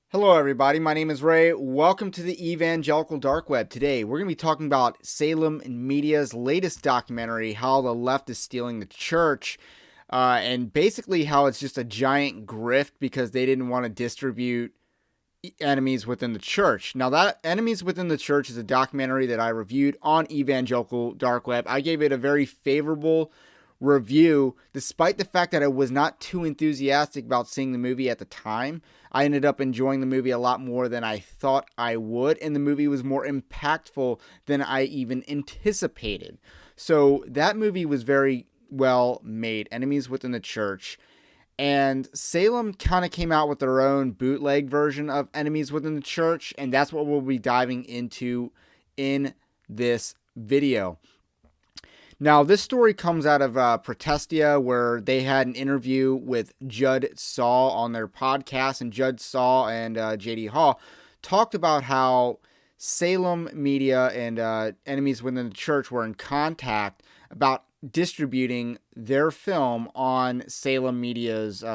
Hello, everybody. My name is Ray. Welcome to the Evangelical Dark Web. Today, we're going to be talking about Salem Media's latest documentary, How the Left is Stealing the Church, and basically how it's just a giant grift because they didn't want to distribute Enemies Within the Church. Now, that Enemies Within the Church is a documentary that I reviewed on Evangelical Dark Web. I gave it a very favorable review, despite the fact that I was not too enthusiastic about seeing the movie at the time. I ended up enjoying the movie a lot more than I thought I would, and the movie was more impactful than I even anticipated. So that movie was very well made, Enemies Within the Church. And Salem kind of came out with their own bootleg version of Enemies Within the Church, and that's what we'll be diving into in this video. Now, this story comes out of Protestia, where they had an interview with Judd Saul on their podcast, and Judd Saul and J.D. Hall talked about how Salem Media and Enemies Within the Church were in contact about distributing their film on Salem Media's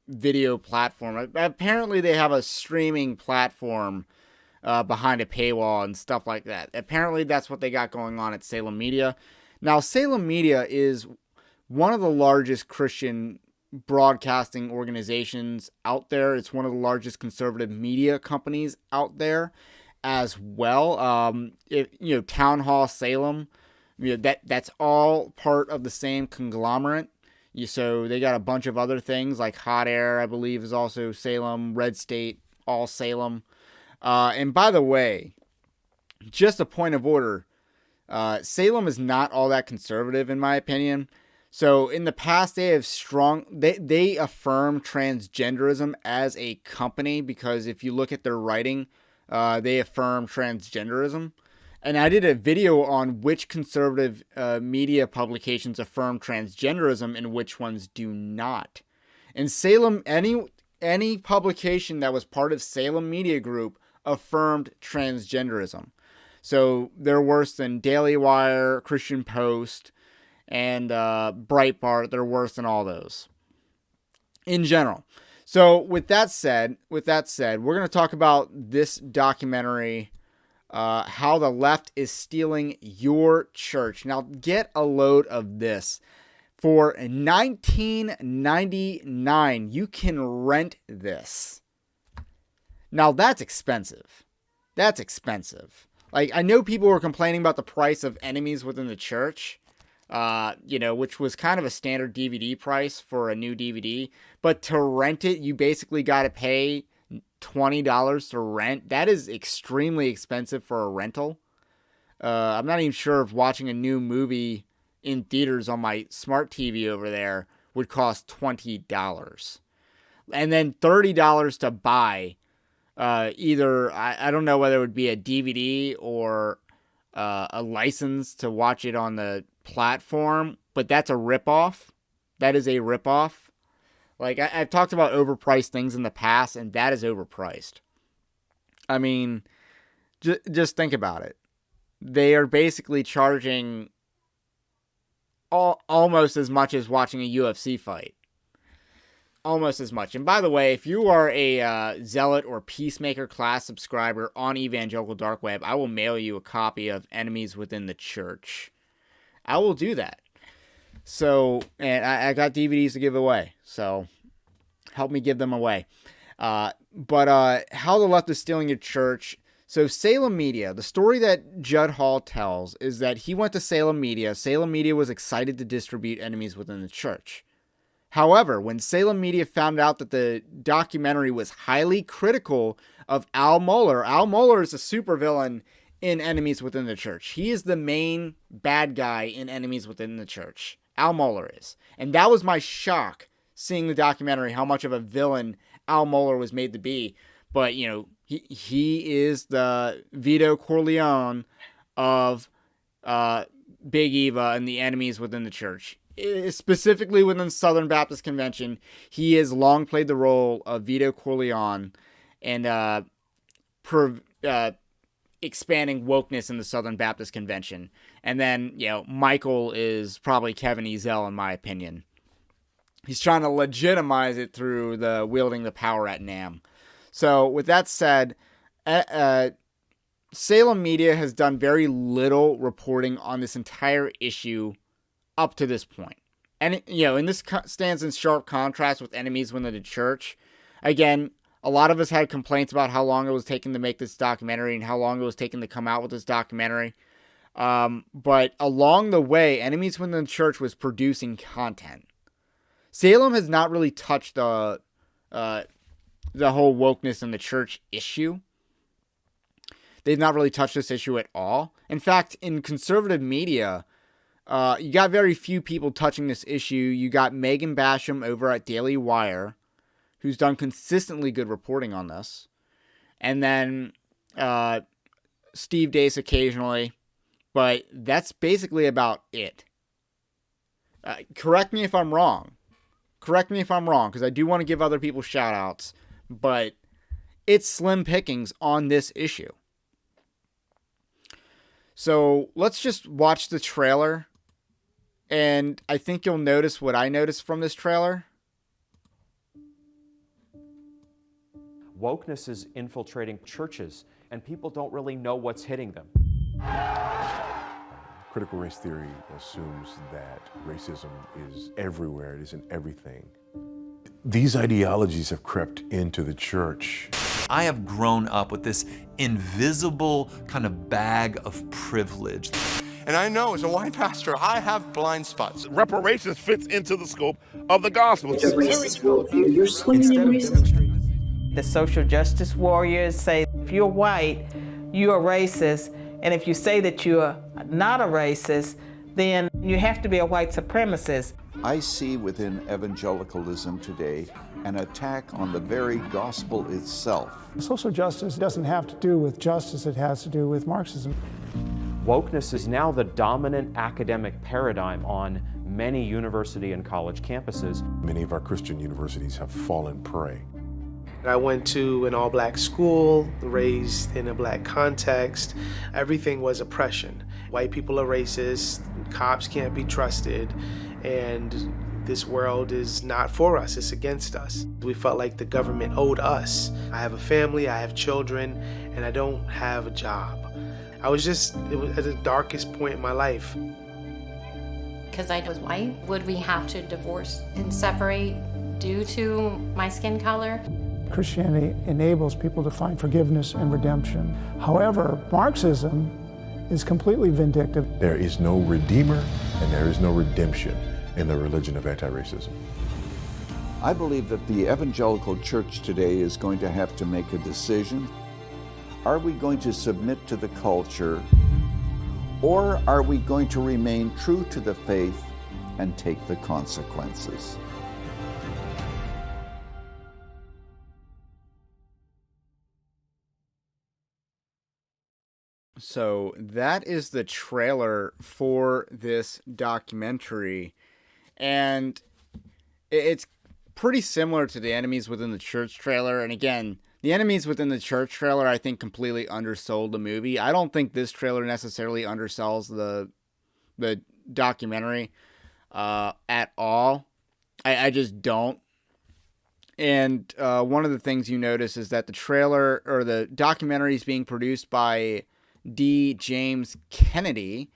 video platform. Apparently, they have a streaming platform behind a paywall and stuff like that. Apparently, that's what they got going on at Salem Media. Now, Salem Media is one of the largest Christian broadcasting organizations out there. It's one of the largest conservative media companies out there as well. Town Hall Salem, that's all part of the same conglomerate. So they got a bunch of other things like Hot Air, I believe, is also Salem, Red State, all Salem. And by the way, just a point of order, Salem is not all that conservative in my opinion. So in the past, they affirm transgenderism as a company, because if you look at their writing, they affirm transgenderism. And I did a video on which conservative media publications affirm transgenderism and which ones do not. And Salem, any publication that was part of Salem Media Group affirmed transgenderism. So they're worse than Daily Wire, Christian Post, and Breitbart. They're worse than all those in general. So with that said, we're going to talk about this documentary, How the Left is Stealing Your Church. Now, get a load of this. For $19.99, you can rent this. Now, that's expensive. That's expensive. Like, I know people were complaining about the price of Enemies Within the Church, which was kind of a standard DVD price for a new DVD. But to rent it, you basically got to pay $20 to rent. That is extremely expensive for a rental. I'm not even sure if watching a new movie in theaters on my smart TV over there would cost $20. And then $30 to buy. Either, I don't know whether it would be a DVD or a license to watch it on the platform, but that's a ripoff. That is a ripoff. Like, I've talked about overpriced things in the past, and that is overpriced. I mean, just think about it. They are basically charging almost as much as watching a UFC fight. Almost as much. And by the way, if you are a Zealot or Peacemaker class subscriber on Evangelical Dark Web, I will mail you a copy of Enemies Within the Church. I will do that. So, and I got DVDs to give away, so help me give them away. But How the Left is Stealing Your Church. So Salem Media, the story that Judd Hall tells is that he went to Salem Media. Salem Media was excited to distribute Enemies Within the Church. However, when Salem Media found out that the documentary was highly critical of Al Mohler is a supervillain in Enemies Within the Church. He is the main bad guy in Enemies Within the Church. Al Mohler is. And that was my shock, seeing the documentary, how much of a villain Al Mohler was made to be. But, he is the Vito Corleone of Big Eva and the Enemies Within the Church. Specifically within Southern Baptist Convention, he has long played the role of Vito Corleone and expanding wokeness in the Southern Baptist Convention. And then, Michael is probably Kevin Ezell, in my opinion. He's trying to legitimize it through the wielding the power at NAM. So with that said, Salem Media has done very little reporting on this entire issue up to this point. And, and this stands in sharp contrast with Enemies Within the Church. Again, a lot of us had complaints about how long it was taking to make this documentary and how long it was taking to come out with this documentary. But along the way, Enemies Within the Church was producing content. Salem has not really touched the whole wokeness in the church issue. They've not really touched this issue at all. In fact, in conservative media, you got very few people touching this issue. You got Megan Basham over at Daily Wire, who's done consistently good reporting on this. And then Steve Deace occasionally. But that's basically about it. Correct me if I'm wrong. Because I do want to give other people shout-outs. But it's slim pickings on this issue. So let's just watch the trailer. And I think you'll notice what I noticed from this trailer. Wokeness is infiltrating churches, and people don't really know what's hitting them. Critical race theory assumes that racism is everywhere, it is in everything. These ideologies have crept into the church. I have grown up with this invisible kind of bag of privilege. And I know as a white pastor, I have blind spots. Reparations fits into the scope of the gospel. It's a racist worldview. You're swimming in racism. The social justice warriors say if you're white, you're a racist. And if you say that you're not a racist, then you have to be a white supremacist. I see within evangelicalism today an attack on the very gospel itself. Social justice doesn't have to do with justice, it has to do with Marxism. Wokeness is now the dominant academic paradigm on many university and college campuses. Many of our Christian universities have fallen prey. I went to an all-black school, raised in a black context. Everything was oppression. White people are racist, cops can't be trusted, and this world is not for us, it's against us. We felt like the government owed us. I have a family, I have children, and I don't have a job. It was at the darkest point in my life. Because I was white, would we have to divorce and separate due to my skin color? Christianity enables people to find forgiveness and redemption. However, Marxism is completely vindictive. There is no redeemer and there is no redemption in the religion of anti-racism. I believe that the evangelical church today is going to have to make a decision. Are we going to submit to the culture, or are we going to remain true to the faith and take the consequences? So that is the trailer for this documentary. And it's pretty similar to the Enemies Within the Church trailer. And again, the Enemies Within the Church trailer, I think, completely undersold the movie. I don't think this trailer necessarily undersells the documentary at all. I just don't. And one of the things you notice is that the trailer or the documentary is being produced by D. James Kennedy.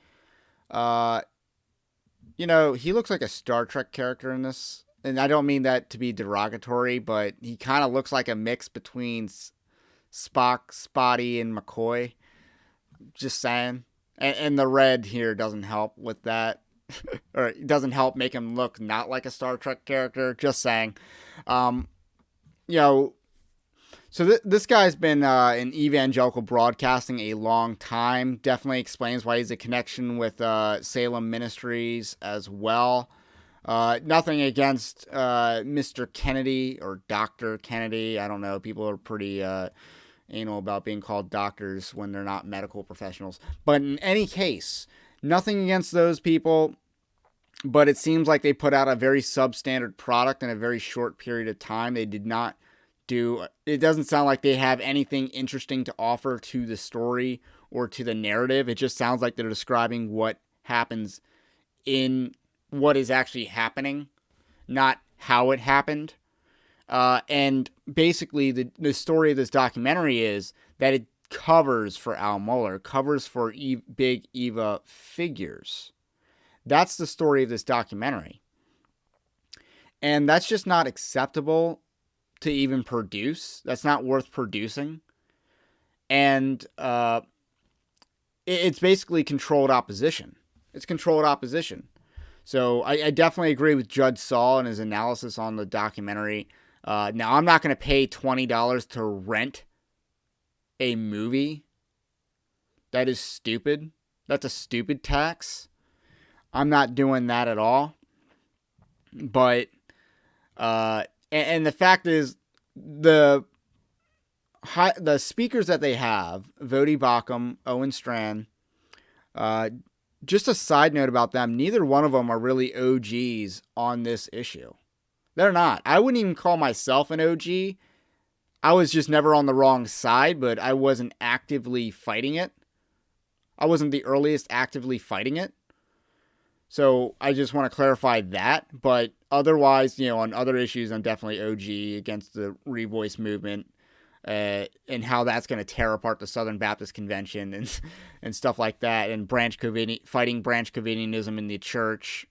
He looks like a Star Trek character in this. And I don't mean that to be derogatory, but he kind of looks like a mix between Spock, Spotty, and McCoy. Just saying. And the red here doesn't help with that. Or it doesn't help make him look not like a Star Trek character. Just saying. So this guy's been in evangelical broadcasting a long time. Definitely explains why he's a connection with Salem Ministries as well. Nothing against Mr. Kennedy or Dr. Kennedy. I don't know. People are pretty anal about being called doctors when they're not medical professionals. But in any case, nothing against those people. But it seems like they put out a very substandard product in a very short period of time. They did not it doesn't sound like they have anything interesting to offer to the story or to the narrative. It just sounds like they're describing what happens in what is actually happening, not how it happened. And basically, the story of this documentary is that it covers for Al Mohler, covers for big Eva figures. That's the story of this documentary. And that's just not acceptable to even produce. That's not worth producing. And it's basically controlled opposition. It's controlled opposition. So I definitely agree with Judge Saul and his analysis on the documentary. Now, I'm not going to pay $20 to rent a movie. That is stupid. That's a stupid tax. I'm not doing that at all. But, and the fact is, the speakers that they have, Vodi Bakum, Owen Strachan, just a side note about them, neither one of them are really OGs on this issue. They're not. I wouldn't even call myself an OG. I was just never on the wrong side, but I wasn't actively fighting it. I wasn't the earliest actively fighting it. So I just want to clarify that. But otherwise, on other issues, I'm definitely OG against the Revoice movement and how that's going to tear apart the Southern Baptist Convention and stuff like that. And fighting Branch Covidianism in the church.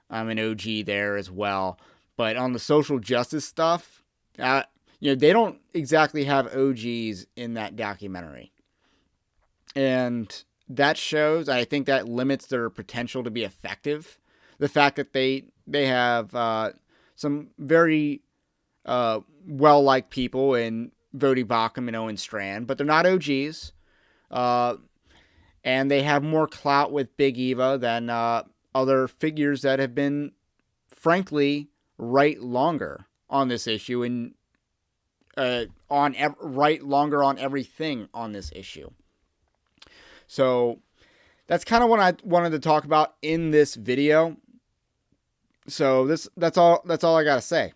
I'm an OG there as well. But on the social justice stuff, they don't exactly have OGs in that documentary. And that shows, I think that limits their potential to be effective. The fact that they have some very well-liked people in Vodi Bakum and Owen Strachan, but they're not OGs. And they have more clout with Big Eva than other figures that have been, frankly, right longer on this issue and right longer on everything on this issue. So that's kind of what I wanted to talk about in this video. So that's all I got to say.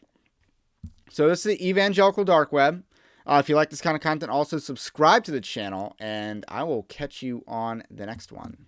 So this is the Evangelical Dark Web. If you like this kind of content, also subscribe to the channel, and I will catch you on the next one.